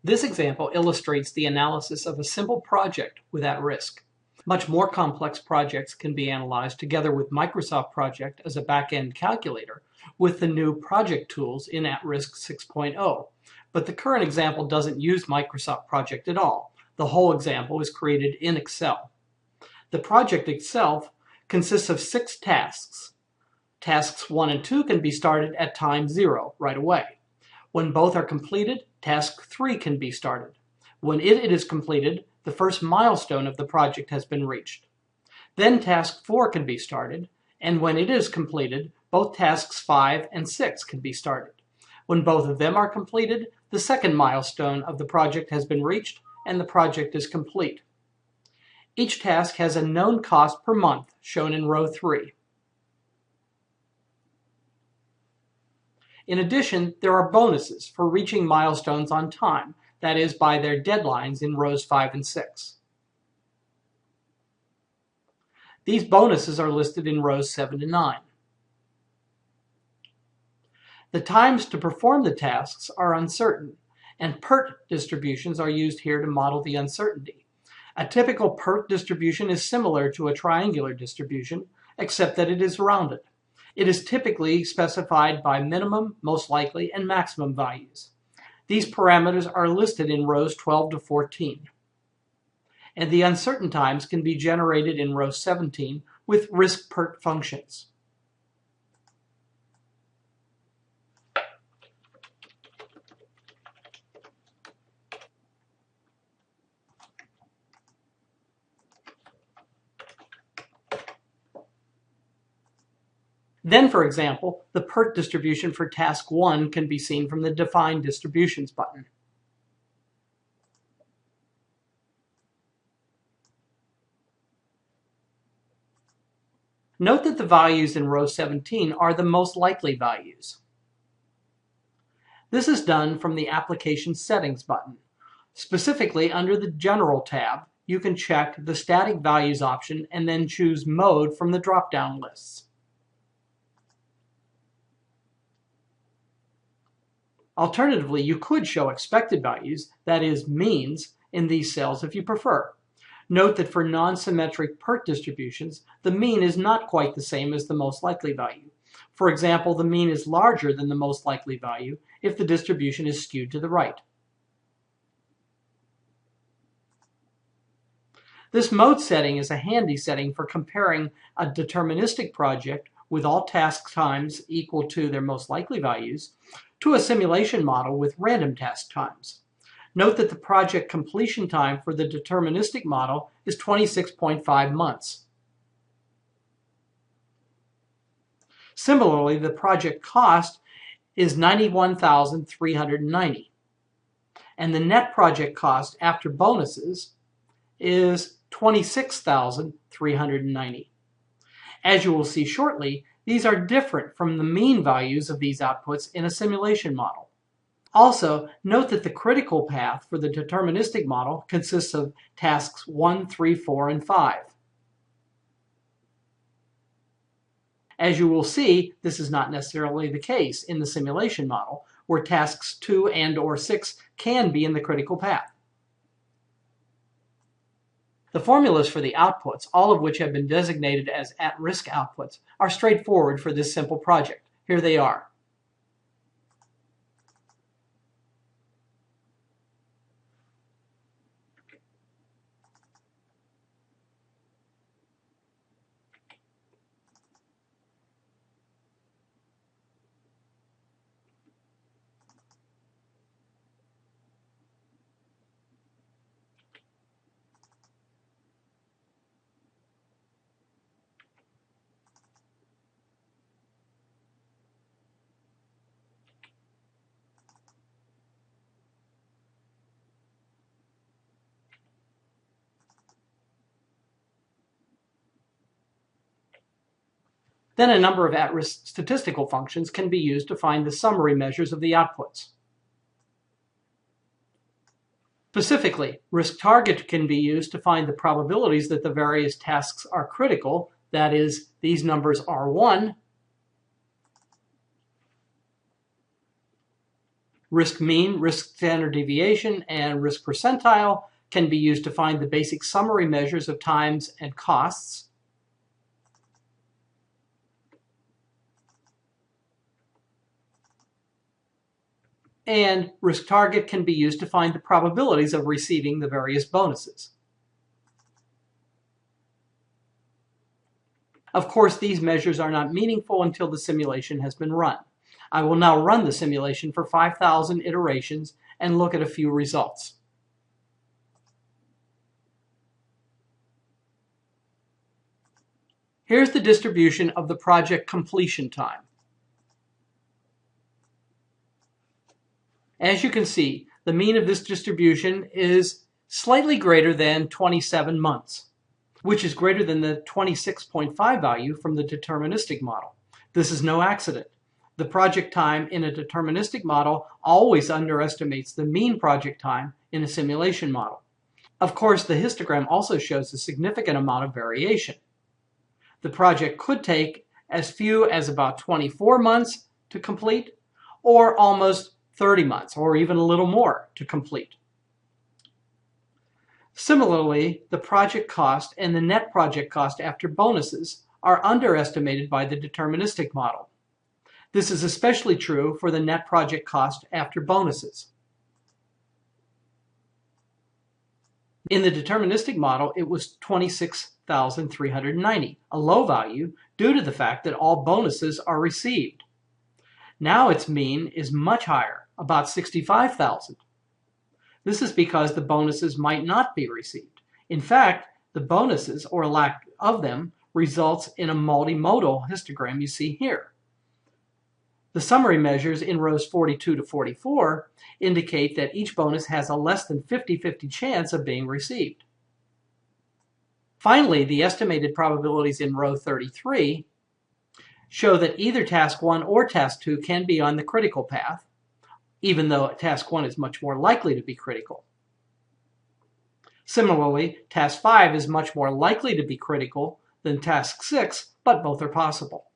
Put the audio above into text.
This example illustrates the analysis of a simple project with at-risk. Much more complex projects can be analyzed together with Microsoft Project as a back-end calculator with the new project tools in At-Risk 6.0. But the current example doesn't use Microsoft Project at all. The whole example is created in Excel. The project itself consists of 6 tasks. Tasks 1 and 2 can be started at time 0 right away. When both are completed, task 3 can be started. When it is completed, the first milestone of the project has been reached. Then task 4 can be started, and when it is completed, both tasks 5 and 6 can be started. When both of them are completed, the second milestone of the project has been reached, and the project is complete. Each task has a known cost per month, shown in row 3. In addition, there are bonuses for reaching milestones on time, that is, by their deadlines in rows 5 and 6. These bonuses are listed in rows 7 to 9. The times to perform the tasks are uncertain, and Pert distributions are used here to model the uncertainty. A typical Pert distribution is similar to a triangular distribution, except that it is rounded. It is typically specified by minimum, most likely, and maximum values. These parameters are listed in rows 12 to 14. And the uncertain times can be generated in row 17 with risk Pert functions. Then, for example, the Pert distribution for task 1 can be seen from the Define Distributions button. Note that the values in row 17 are the most likely values. This is done from the Application Settings button. Specifically, under the General tab, you can check the Static Values option and then choose Mode from the drop-down lists. Alternatively, you could show expected values, that is, means, in these cells if you prefer. Note that for non-symmetric Pert distributions, the mean is not quite the same as the most likely value. For example, the mean is larger than the most likely value if the distribution is skewed to the right. This mode setting is a handy setting for comparing a deterministic project with all task times equal to their most likely values to a simulation model with random task times. Note that the project completion time for the deterministic model is 26.5 months. Similarly, the project cost is $91,390, and the net project cost after bonuses is $26,390. As you will see shortly, these are different from the mean values of these outputs in a simulation model. Also, note that the critical path for the deterministic model consists of tasks 1, 3, 4, and 5. As you will see, this is not necessarily the case in the simulation model, where tasks 2 and/or 6 can be in the critical path. The formulas for the outputs, all of which have been designated as at-risk outputs, are straightforward for this simple project. Here they are. Then a number of at-risk statistical functions can be used to find the summary measures of the outputs. Specifically, risk target can be used to find the probabilities that the various tasks are critical, that is, these numbers are 1, Risk mean, risk standard deviation, and risk percentile can be used to find the basic summary measures of times and costs. And risk target can be used to find the probabilities of receiving the various bonuses. Of course, these measures are not meaningful until the simulation has been run. I will now run the simulation for 5,000 iterations and look at a few results. Here's the distribution of the project completion time. As you can see, the mean of this distribution is slightly greater than 27 months, which is greater than the 26.5 value from the deterministic model. This is no accident. The project time in a deterministic model always underestimates the mean project time in a simulation model. Of course, the histogram also shows a significant amount of variation. The project could take as few as about 24 months to complete, or almost 30 months, or even a little more to complete. Similarly, the project cost and the net project cost after bonuses are underestimated by the deterministic model. This is especially true for the net project cost after bonuses. In the deterministic model, it was 26,390, a low value due to the fact that all bonuses are received. Now its mean is much higher, about 65,000. This is because the bonuses might not be received. In fact, the bonuses, or lack of them, results in a multimodal histogram you see here. The summary measures in rows 42 to 44 indicate that each bonus has a less than 50-50 chance of being received. Finally, the estimated probabilities in row 33 show that either task 1 or task 2 can be on the critical path, even though task 1 is much more likely to be critical. Similarly, task 5 is much more likely to be critical than task 6, but both are possible.